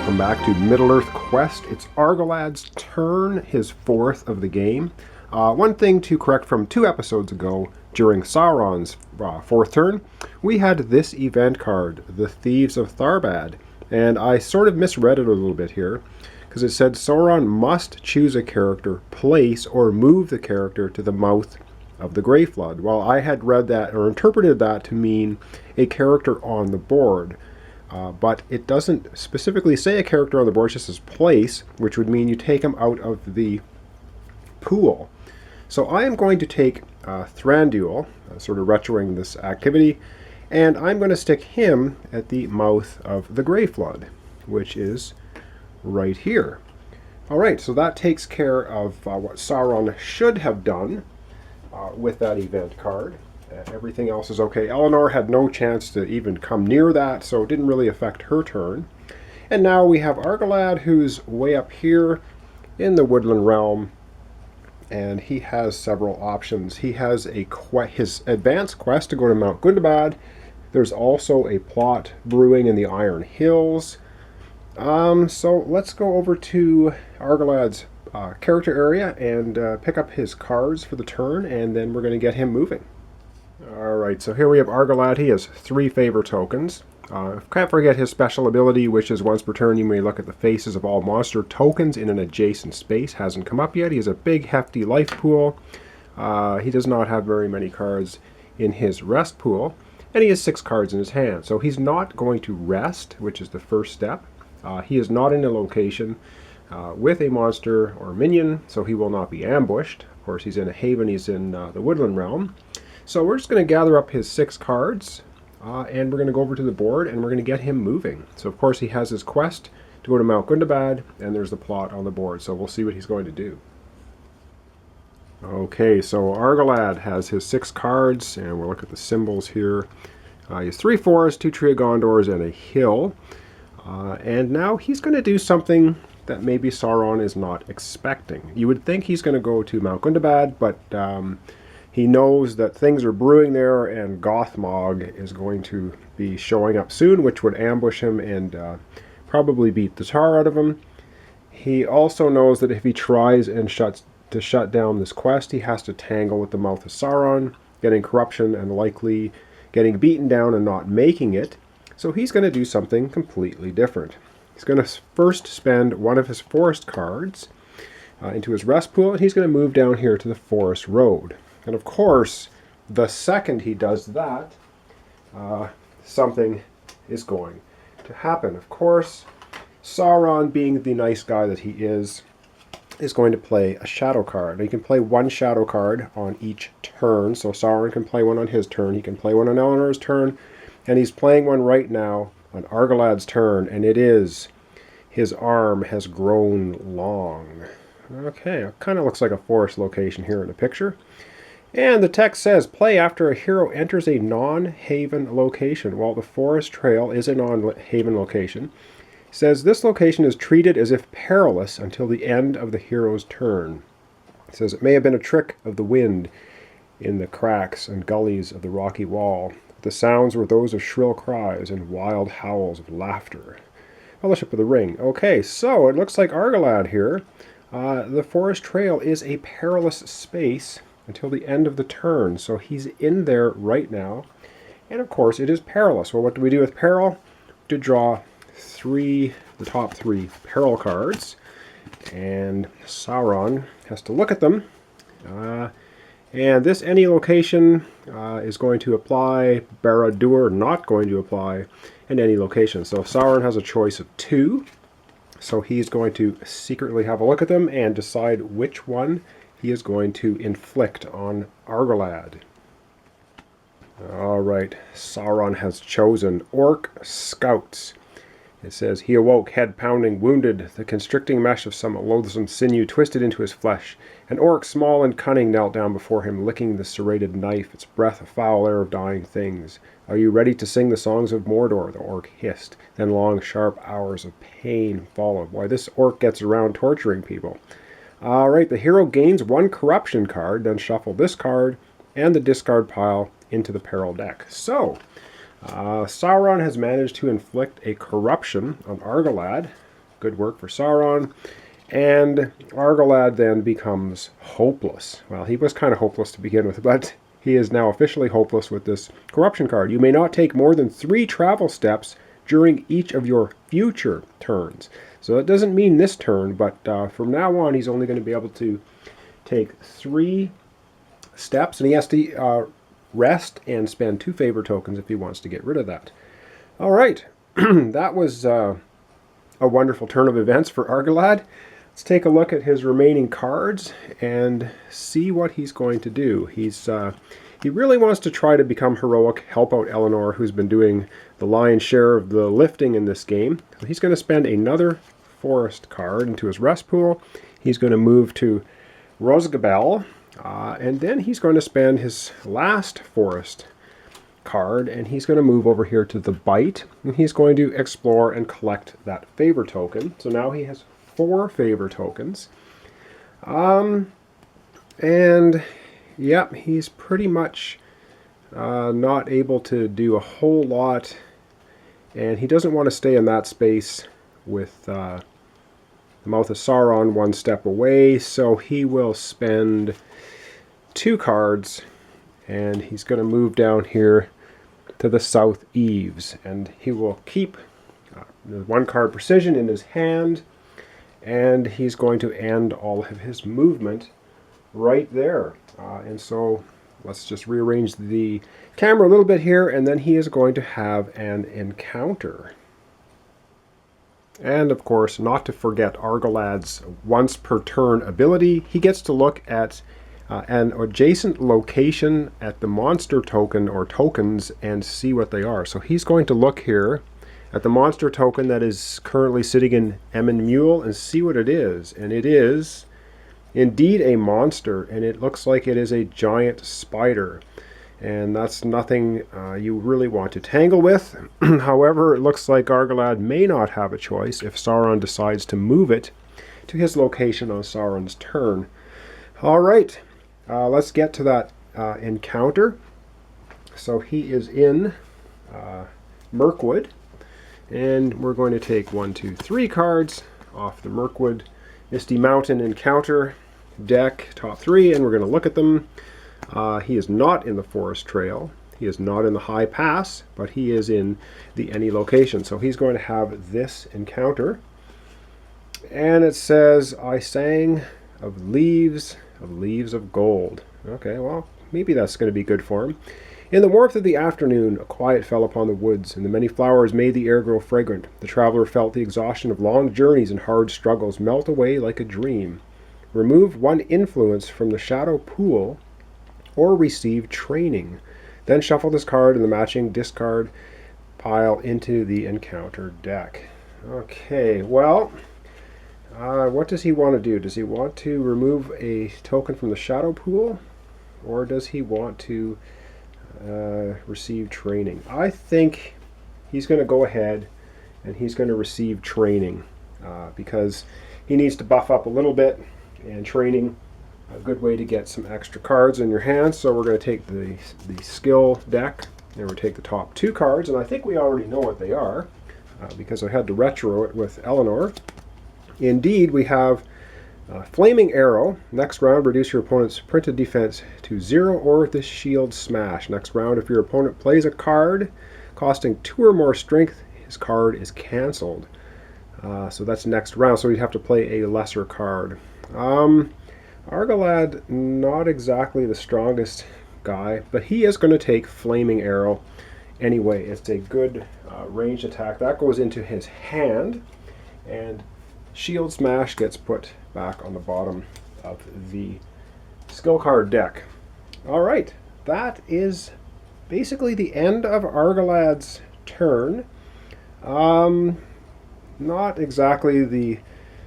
welcome back to Middle-earth Quest. It's Argalad's turn, his fourth of the game. One thing to correct from 2 episodes ago, during Sauron's fourth turn, we had this event card, the Thieves of Tharbad, and I sort of misread it a little bit here, because it said Sauron must choose a character, place, or move the character to the mouth of the Grey Flood. Well, I had read that, or interpreted that to mean a character on the board. But it doesn't specifically say a character on the board, it just says place, which would mean you take him out of the pool. So I am going to take Thranduil, sort of retroing this activity, and I'm going to stick him at the mouth of the Grey Flood, which is right here. Alright, so that takes care of what Sauron should have done with that event card. Everything else is okay. Eleanor had no chance to even come near that, so it didn't really affect her turn. And now we have Argalad, who's way up here in the Woodland Realm, and he has several options. He has his advanced quest to go to Mount Gundabad. There's also a plot brewing in the Iron Hills. So let's go over to Argalad's character area and pick up his cards for the turn, and then we're going to get him moving. Alright, so here we have Argalad. He has 3 favor tokens. Can't forget his special ability, which is once per turn you may look at the faces of all monster tokens in an adjacent space. Hasn't come up yet. He has a big hefty life pool. He does not have very many cards in his rest pool. And he has 6 cards in his hand. So he's not going to rest, which is the first step. He is not in a location with a monster or minion, so he will not be ambushed. Of course, he's in a haven. He's in the Woodland Realm. So we're just going to gather up his 6 cards, and we're going to go over to the board, and we're going to get him moving. So of course he has his quest to go to Mount Gundabad, and there's the plot on the board, so we'll see what he's going to do. Okay, so Argalad has his 6 cards, and we'll look at the symbols here. He has 3 forests, 2 Tree of Gondors, and a hill. And now he's going to do something that maybe Sauron is not expecting. You would think he's going to go to Mount Gundabad, but he knows that things are brewing there, and Gothmog is going to be showing up soon, which would ambush him and probably beat the tar out of him. He also knows that if he tries and to shut down this quest, he has to tangle with the mouth of Sauron, getting corruption and likely getting beaten down and not making it. So he's going to do something completely different. He's going to first spend one of his forest cards into his rest pool, and he's going to move down here to the forest road. And of course, the second he does that, something is going to happen. Of course, Sauron, being the nice guy that he is going to play a shadow card. He can play 1 shadow card on each turn, so Sauron can play one on his turn, he can play one on Eleanor's turn, and he's playing one right now on Argalad's turn, and it is his arm has grown long. Okay, it kind of looks like a forest location here in the picture. And the text says, play after a hero enters a non-haven location. Well, the forest trail is a non-haven location. It says this location is treated as if perilous until the end of the hero's turn. It says it may have been a trick of the wind in the cracks and gullies of the rocky wall. The sounds were those of shrill cries and wild howls of laughter. Fellowship of the Ring. Okay, so it looks like Argalad here. The forest trail is a perilous space until the end of the turn. So he's in there right now. And of course, it is perilous. Well, what do we do with peril? To draw the top 3 peril cards. And Sauron has to look at them. And this any location is going to apply. Barad-dûr not going to apply in any location. So Sauron has a choice of 2. So he's going to secretly have a look at them and decide which one he is going to inflict on Argalad. Alright, Sauron has chosen Orc Scouts. It says, he awoke, head pounding, wounded, the constricting mesh of some loathsome sinew twisted into his flesh. An orc, small and cunning, knelt down before him, licking the serrated knife, its breath a foul air of dying things. Are you ready to sing the songs of Mordor? The orc hissed. Then long, sharp hours of pain followed. Why, this orc gets around torturing people. Alright, the hero gains 1 corruption card, then shuffle this card and the discard pile into the peril deck. So, Sauron has managed to inflict a corruption on Argalad, Good work for Sauron. And Argalad then becomes hopeless. Well, he was kind of hopeless to begin with, but he is now officially hopeless with this corruption card. You may not take more than 3 travel steps during each of your future turns. So that doesn't mean this turn, but from now on he's only going to be able to take 3 steps, and he has to rest and spend 2 favor tokens if he wants to get rid of that. All right, that was a wonderful turn of events for Argalad. Let's take a look at his remaining cards and see what he's going to do. He really wants to try to become heroic, help out Eleanor, who's been doing the lion's share of the lifting in this game. So he's going to spend another forest card into his rest pool. He's going to move to Rosgabel, and then he's going to spend his last forest card, and he's going to move over here to the Bite, and he's going to explore and collect that favor token. So now he has 4 favor tokens. And yep, he's pretty much not able to do a whole lot, and he doesn't want to stay in that space with the Mouth of Sauron 1 step away, so he will spend 2 cards, and he's going to move down here to the South Eaves, and he will keep the 1 card Precision in his hand, and he's going to end all of his movement right there. And so let's just rearrange the camera a little bit here, and then he is going to have an encounter. And of course, not to forget Argalad's once per turn ability. He gets to look at an adjacent location at the monster token or tokens and see what they are. So he's going to look here at the monster token that is currently sitting in Emyn Muil and see what it is. And it is indeed a monster, and it looks like it is a giant spider. And that's nothing you really want to tangle with. However, it looks like Argalad may not have a choice if Sauron decides to move it to his location on Sauron's turn. All right, let's get to that encounter. So he is in Mirkwood, and we're going to take 1, 2, 3 cards off the Mirkwood Misty Mountain encounter deck, top 3, and we're going to look at them. He is not in the Forest Trail. He is not in the High Pass, but he is in the Any location. So he's going to have this encounter. And it says, I sang of leaves of gold. Okay, well, maybe that's going to be good for him. In the warmth of the afternoon, a quiet fell upon the woods, and the many flowers made the air grow fragrant. The traveler felt the exhaustion of long journeys and hard struggles melt away like a dream. Remove 1 influence from the shadow pool, or receive training. Then shuffle this card in the matching discard pile into the encounter deck. Okay, well, what does he want to do? Does he want to remove a token from the shadow pool, or does he want to receive training? I think he's going to go ahead and he's going to receive training because he needs to buff up a little bit, and training a good way to get some extra cards in your hand. So we're going to take the skill deck, and we'll take the top 2 cards, and I think we already know what they are because I had to retro it with Eleanor. Indeed, we have Flaming Arrow. Next round, reduce your opponent's printed defense to 0 or the shield smash. Next round, if your opponent plays a card costing 2 or more strength, his card is cancelled. So that's next round, so we'd have to play a lesser card. Argalad, not exactly the strongest guy, but he is going to take Flaming Arrow anyway. It's a good ranged attack. That goes into his hand, and Shield Smash gets put back on the bottom of the skill card deck. All right, that is basically the end of Argalad's turn. Not exactly the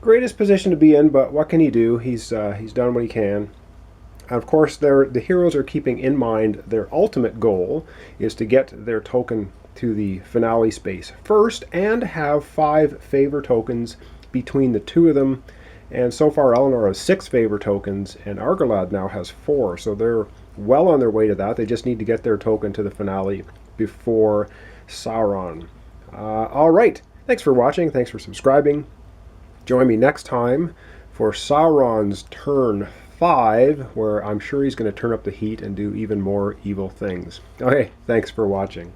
greatest position to be in, but what can he do? He's done what he can. And of course, the heroes are keeping in mind their ultimate goal is to get their token to the finale space first and have 5 favor tokens between the 2 of them. And so far, Eleanor has 6 favor tokens, and Argalad now has 4. So they're well on their way to that. They just need to get their token to the finale before Sauron. All right. Thanks for watching. Thanks for subscribing. Join me next time for Sauron's turn 5, where I'm sure he's going to turn up the heat and do even more evil things. Okay, thanks for watching.